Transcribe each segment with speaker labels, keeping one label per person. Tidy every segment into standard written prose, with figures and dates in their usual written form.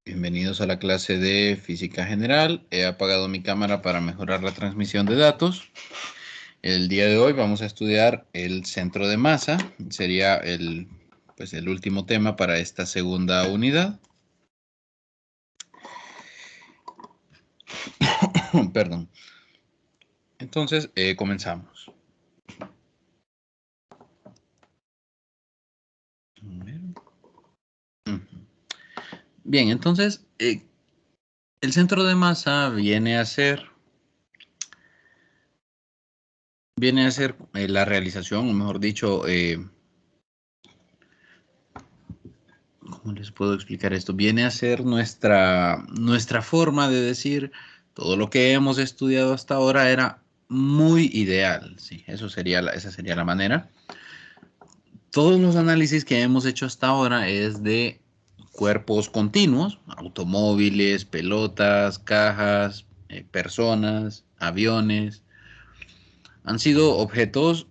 Speaker 1: Bienvenidos a la clase de Física General. He apagado mi cámara para mejorar la transmisión de datos. El día de hoy vamos a estudiar el centro de masa. Sería el último tema para esta segunda unidad. Perdón. Entonces, comenzamos. Bien, entonces, el centro de masa viene a ser la realización, o mejor dicho, ¿cómo les puedo explicar esto? Viene a ser nuestra forma de decir todo lo que hemos estudiado hasta ahora era muy ideal. Sí, esa sería la manera. Todos los análisis que hemos hecho hasta ahora es de cuerpos continuos, automóviles, pelotas, cajas, personas, aviones. Han sido objetos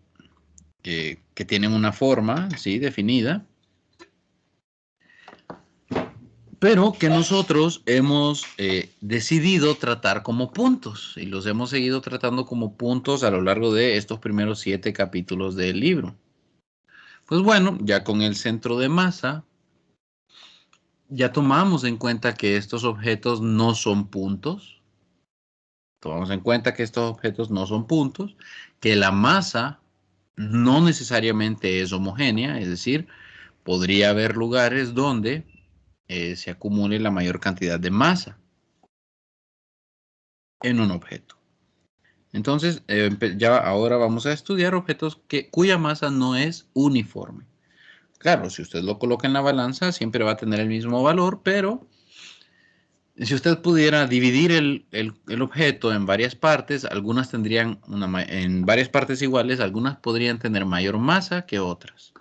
Speaker 1: que tienen una forma, sí, definida, pero que nosotros hemos decidido tratar como puntos y los hemos seguido tratando como puntos a lo largo de estos primeros 7 capítulos del libro. Pues bueno, ya con el centro de masa, ya tomamos en cuenta que estos objetos no son puntos. Tomamos en cuenta que estos objetos no son puntos, que la masa no necesariamente es homogénea, es decir, podría haber lugares donde se acumule la mayor cantidad de masa en un objeto. Entonces, ya ahora vamos a estudiar objetos cuya masa no es uniforme. Claro, si usted lo coloca en la balanza, siempre va a tener el mismo valor, pero si usted pudiera dividir el objeto en varias partes, algunas tendrían en varias partes iguales, algunas podrían tener mayor masa que otras.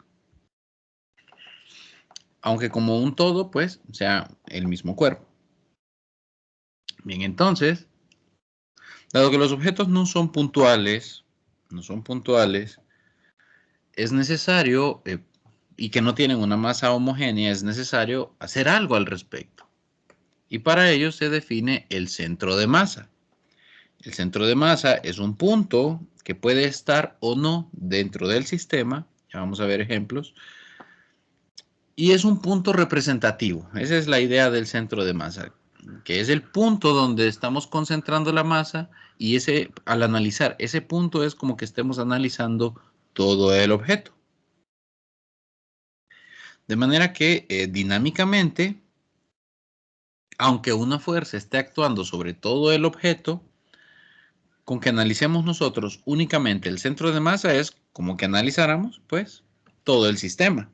Speaker 1: Aunque como un todo, pues, sea el mismo cuerpo. Bien, entonces, dado que los objetos no son puntuales, es necesario, y que no tienen una masa homogénea, es necesario hacer algo al respecto. Y para ello se define el centro de masa. El centro de masa es un punto que puede estar o no dentro del sistema. Ya vamos a ver ejemplos. Y es un punto representativo. Esa es la idea del centro de masa, que es el punto donde estamos concentrando la masa y al analizar ese punto es como que estemos analizando todo el objeto. De manera que dinámicamente, aunque una fuerza esté actuando sobre todo el objeto, con que analicemos nosotros únicamente el centro de masa es como que analizáramos, pues, todo el sistema.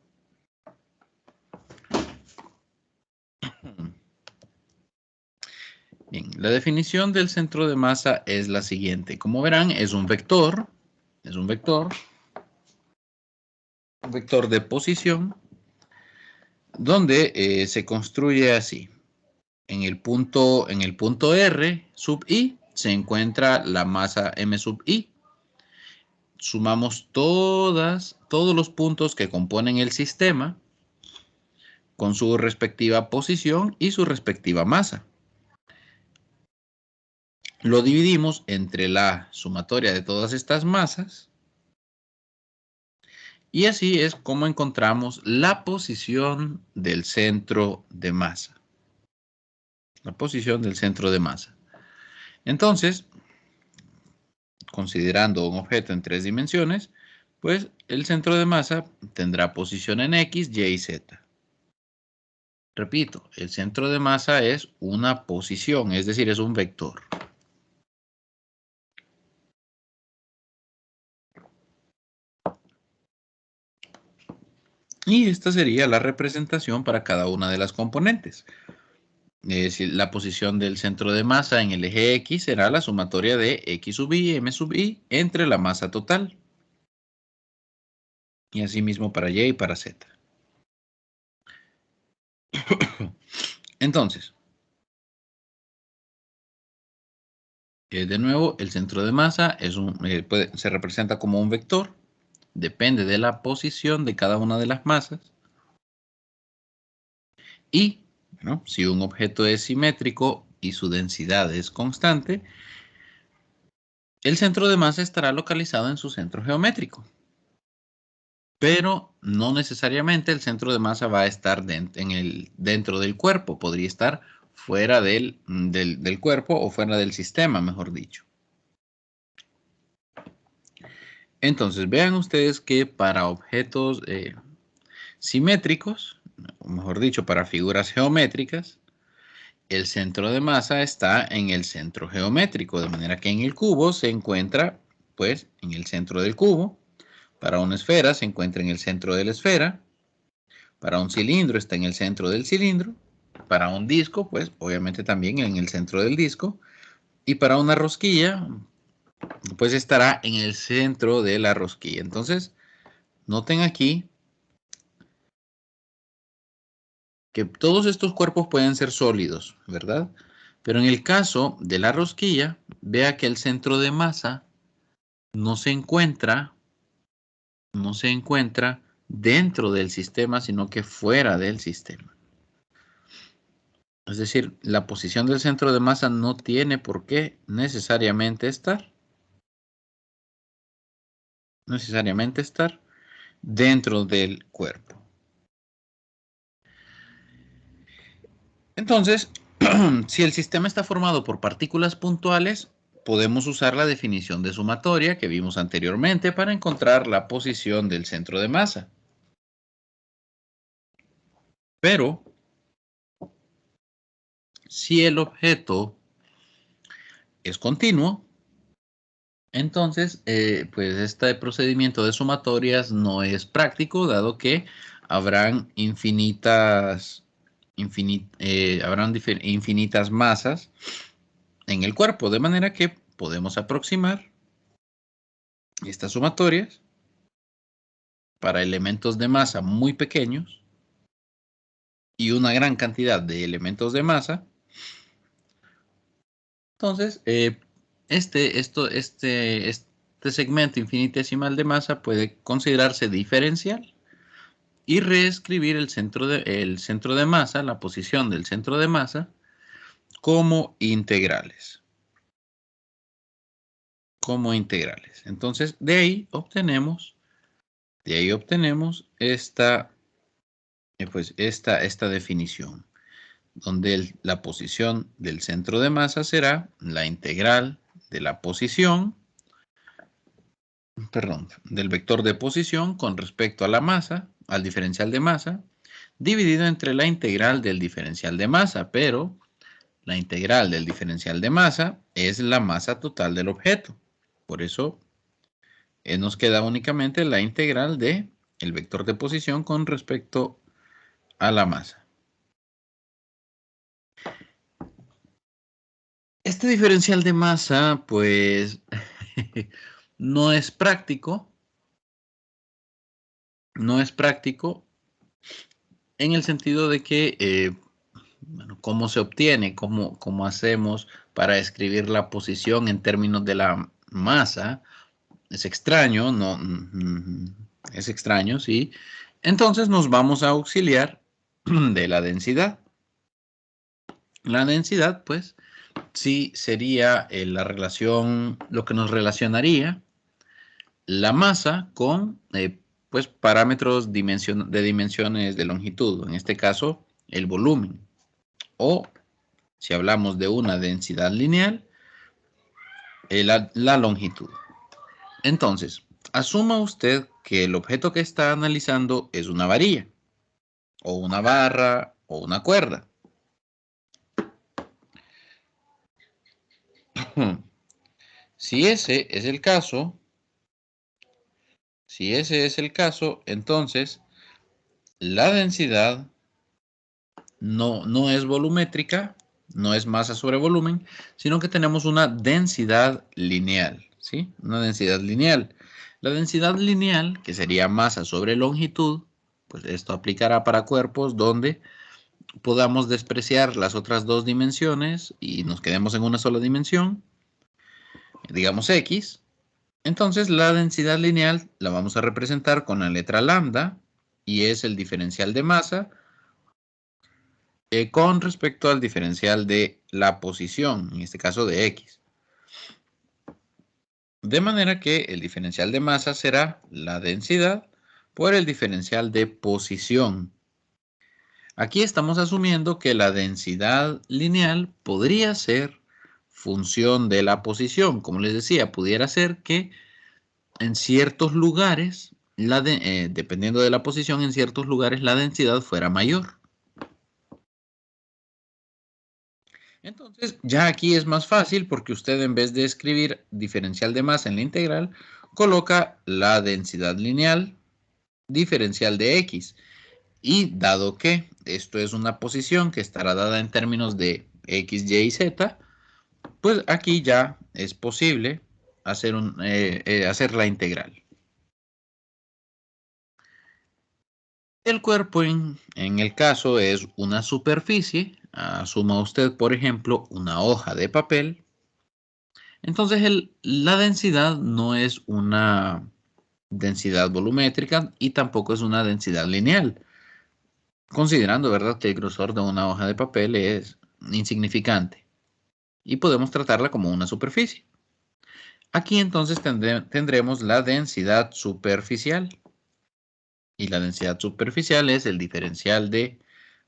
Speaker 1: Bien, la definición del centro de masa es la siguiente. Como verán, es un vector de posición, donde se construye así. En el punto R sub i se encuentra la masa m sub i. Sumamos todos los puntos que componen el sistema con su respectiva posición y su respectiva masa. Lo dividimos entre la sumatoria de todas estas masas y así es como encontramos la posición del centro de masa. La posición del centro de masa. Entonces, considerando un objeto en 3 dimensiones, pues el centro de masa tendrá posición en X, Y y Z. Repito, el centro de masa es una posición, es decir, es un vector. Y esta sería la representación para cada una de las componentes. Es decir, la posición del centro de masa en el eje X será la sumatoria de X sub i, M sub i entre la masa total. Y asimismo para Y y para Z. Entonces, de nuevo, el centro de masa se representa como un vector. Depende de la posición de cada una de las masas. Y Bueno, si un objeto es simétrico y su densidad es constante, el centro de masa estará localizado en su centro geométrico. Pero no necesariamente el centro de masa va a estar dentro del cuerpo. Podría estar fuera del cuerpo o fuera del sistema, mejor dicho. Entonces, vean ustedes que para objetos simétricos, o mejor dicho, para figuras geométricas, el centro de masa está en el centro geométrico, de manera que en el cubo se encuentra, pues, en el centro del cubo. Para una esfera se encuentra en el centro de la esfera. Para un cilindro está en el centro del cilindro. Para un disco, pues, obviamente también en el centro del disco. Y para una rosquilla, pues estará en el centro de la rosquilla. Entonces, noten aquí que todos estos cuerpos pueden ser sólidos, ¿verdad? Pero en el caso de la rosquilla, vea que el centro de masa no se encuentra dentro del sistema, sino que fuera del sistema. Es decir, la posición del centro de masa no tiene por qué necesariamente estar dentro del cuerpo. Entonces, si el sistema está formado por partículas puntuales, podemos usar la definición de sumatoria que vimos anteriormente para encontrar la posición del centro de masa. Pero, si el objeto es continuo, entonces, pues este procedimiento de sumatorias no es práctico, dado que habrán infinitas masas en el cuerpo, de manera que podemos aproximar estas sumatorias para elementos de masa muy pequeños y una gran cantidad de elementos de masa. Entonces, este segmento infinitesimal de masa puede considerarse diferencial y reescribir el centro de masa, la posición del centro de masa, como integrales. Entonces, de ahí obtenemos esta definición, donde la posición del centro de masa será la integral de la posición, del vector de posición con respecto a la masa, al diferencial de masa, dividido entre la integral del diferencial de masa, pero la integral del diferencial de masa es la masa total del objeto. Por eso nos queda únicamente la integral del vector de posición con respecto a la masa. Este diferencial de masa, pues, no es práctico. No es práctico en el sentido de que, bueno, ¿cómo se obtiene? ¿Cómo hacemos para escribir la posición en términos de la masa? Es extraño, no, es extraño, sí. Entonces nos vamos a auxiliar de la densidad. La densidad, pues, sí sería la relación, lo que nos relacionaría la masa con, pues, parámetros de dimensiones de longitud. En este caso, el volumen. O, si hablamos de una densidad lineal, la longitud. Entonces, asuma usted que el objeto que está analizando es una varilla, o una barra, o una cuerda. Si ese es el caso, entonces la densidad no es volumétrica, no es masa sobre volumen, sino que tenemos una densidad lineal, ¿sí? Una densidad lineal. La densidad lineal, que sería masa sobre longitud, pues esto aplicará para cuerpos donde podamos despreciar las otras dos dimensiones y nos quedemos en una sola dimensión, digamos X. Entonces la densidad lineal la vamos a representar con la letra lambda y es el diferencial de masa con respecto al diferencial de la posición, en este caso de X. De manera que el diferencial de masa será la densidad por el diferencial de posición. Aquí estamos asumiendo que la densidad lineal podría ser función de la posición. Como les decía, pudiera ser que en ciertos lugares, dependiendo de la posición, en ciertos lugares la densidad fuera mayor. Entonces, ya aquí es más fácil porque usted, en vez de escribir diferencial de masa en la integral, coloca la densidad lineal diferencial de X. Y dado que esto es una posición que estará dada en términos de X, Y y Z, pues aquí ya es posible hacer, hacer la integral. El cuerpo en el caso es una superficie. Asuma usted, por ejemplo, una hoja de papel. Entonces la densidad no es una densidad volumétrica y tampoco es una densidad lineal. Considerando, ¿verdad?, que el grosor de una hoja de papel es insignificante y podemos tratarla como una superficie. Aquí entonces tendremos la densidad superficial. Y la densidad superficial es el diferencial de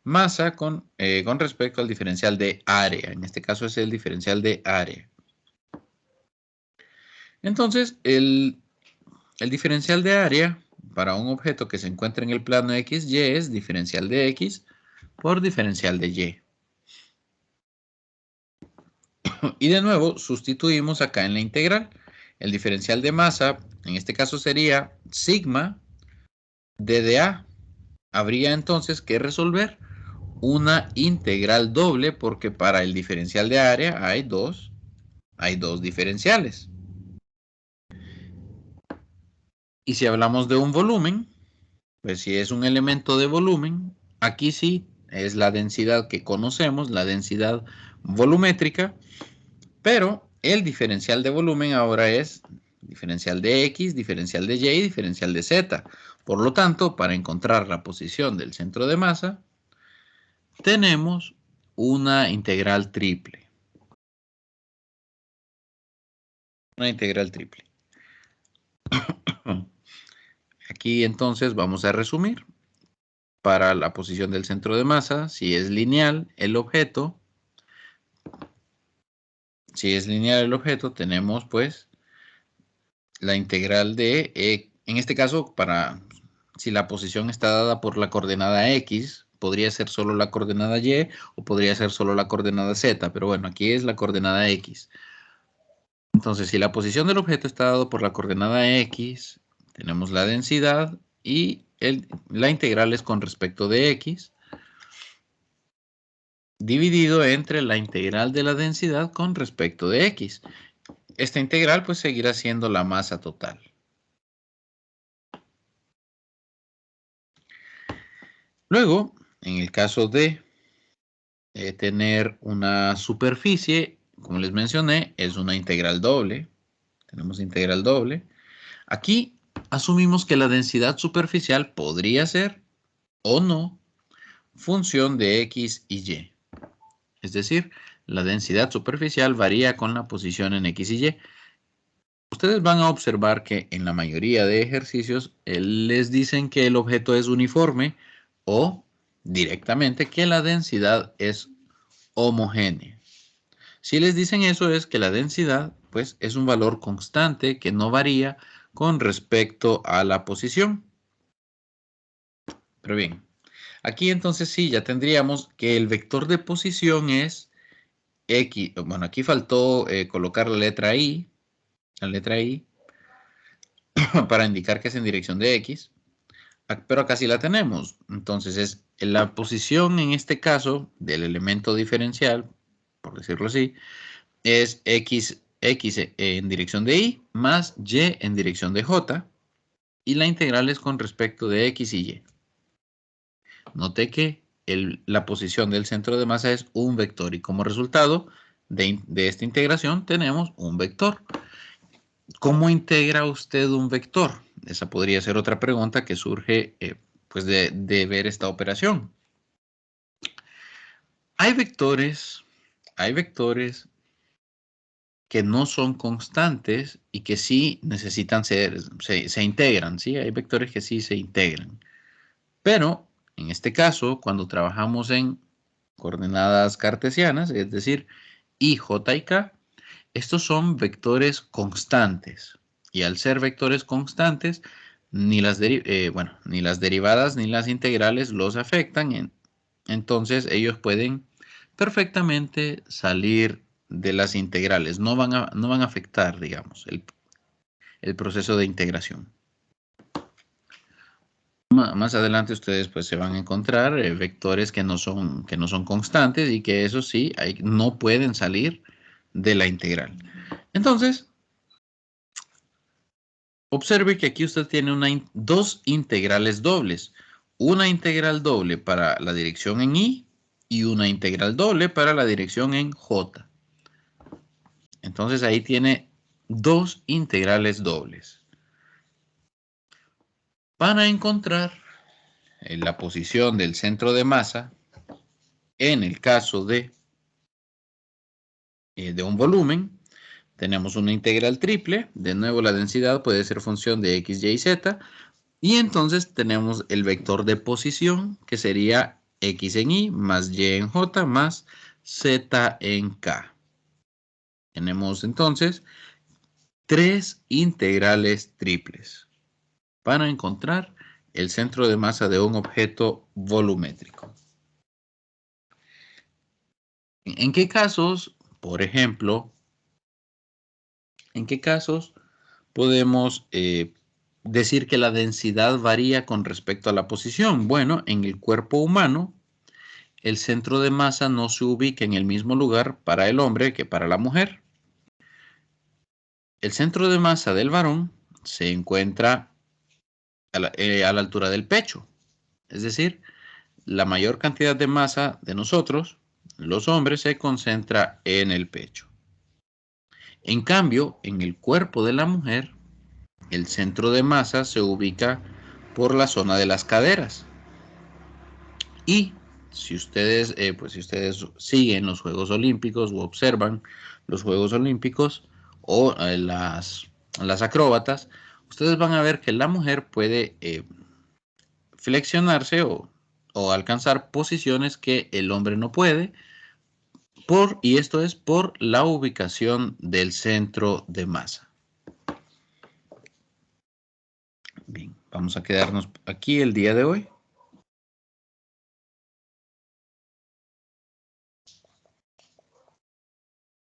Speaker 1: masa con respecto al diferencial de área. En este caso es el diferencial de área. Entonces, el diferencial de área para un objeto que se encuentra en el plano XY es diferencial de X por diferencial de Y. Y de nuevo, sustituimos acá en la integral. El diferencial de masa, en este caso sería sigma d de A. Habría entonces que resolver una integral doble porque para el diferencial de área hay dos diferenciales. Y si hablamos de un volumen, pues si es un elemento de volumen, aquí sí es la densidad que conocemos, la densidad volumétrica, pero el diferencial de volumen ahora es diferencial de X, diferencial de Y y diferencial de Z. Por lo tanto, para encontrar la posición del centro de masa, tenemos una integral triple. Una integral triple. Aquí entonces vamos a resumir. Para la posición del centro de masa, si es lineal el objeto, tenemos pues la integral de, en este caso, si la posición está dada por la coordenada X, podría ser solo la coordenada Y o podría ser solo la coordenada Z, pero bueno, aquí es la coordenada X. Entonces, si la posición del objeto está dado por la coordenada X, tenemos la densidad y la integral es con respecto de X, dividido entre la integral de la densidad con respecto de X. Esta integral pues seguirá siendo la masa total. Luego, en el caso de tener una superficie, como les mencioné, es una integral doble. Tenemos integral doble. Aquí asumimos que la densidad superficial podría ser o no función de X y Y. Es decir, la densidad superficial varía con la posición en X y Y. Ustedes van a observar que en la mayoría de ejercicios les dicen que el objeto es uniforme o directamente que la densidad es homogénea. Si les dicen eso es que la densidad pues es un valor constante que no varía con respecto a la posición. Pero bien, aquí entonces sí ya tendríamos que el vector de posición es X. Bueno, aquí faltó colocar la letra I para indicar que es en dirección de X. Pero acá sí la tenemos. Entonces es la posición en este caso del elemento diferencial, por decirlo así, es X en dirección de Y más Y en dirección de J. Y la integral es con respecto de X y Y. Note que la posición del centro de masa es un vector y como resultado de esta integración tenemos un vector. ¿Cómo integra usted un vector? Esa podría ser otra pregunta que surge pues de ver esta operación. Hay vectores que no son constantes y que sí necesitan se integran, ¿sí? Hay vectores que sí se integran. Pero, en este caso, cuando trabajamos en coordenadas cartesianas, es decir, I, J y K, estos son vectores constantes. Y al ser vectores constantes, ni las derivadas ni las integrales los afectan. Entonces, ellos pueden perfectamente salir de las integrales. No van a afectar, digamos, el proceso de integración. Más adelante ustedes pues se van a encontrar vectores que no son constantes y que eso sí, no pueden salir de la integral. Entonces, observe que aquí usted tiene dos integrales dobles. Una integral doble para la dirección en Y y una integral doble para la dirección en J. Entonces ahí tiene dos integrales dobles. Para encontrar la posición del centro de masa, en el caso de un volumen, tenemos una integral triple. De nuevo, la densidad puede ser función de x, y, z. Y entonces tenemos el vector de posición, que sería x en y más y en j más z en k. Tenemos entonces tres integrales triples para encontrar el centro de masa de un objeto volumétrico. ¿En qué casos, por ejemplo, en qué casos podemos decir que la densidad varía con respecto a la posición? Bueno, en el cuerpo humano, el centro de masa no se ubica en el mismo lugar para el hombre que para la mujer. El centro de masa del varón se encuentra a la altura del pecho. Es decir, la mayor cantidad de masa de nosotros, los hombres, se concentra en el pecho. En cambio, en el cuerpo de la mujer, el centro de masa se ubica por la zona de las caderas. Y si ustedes siguen los Juegos Olímpicos o observan los Juegos Olímpicos o las acróbatas, ustedes van a ver que la mujer puede flexionarse o alcanzar posiciones que el hombre no puede, y esto es por la ubicación del centro de masa. Bien, vamos a quedarnos aquí el día de hoy.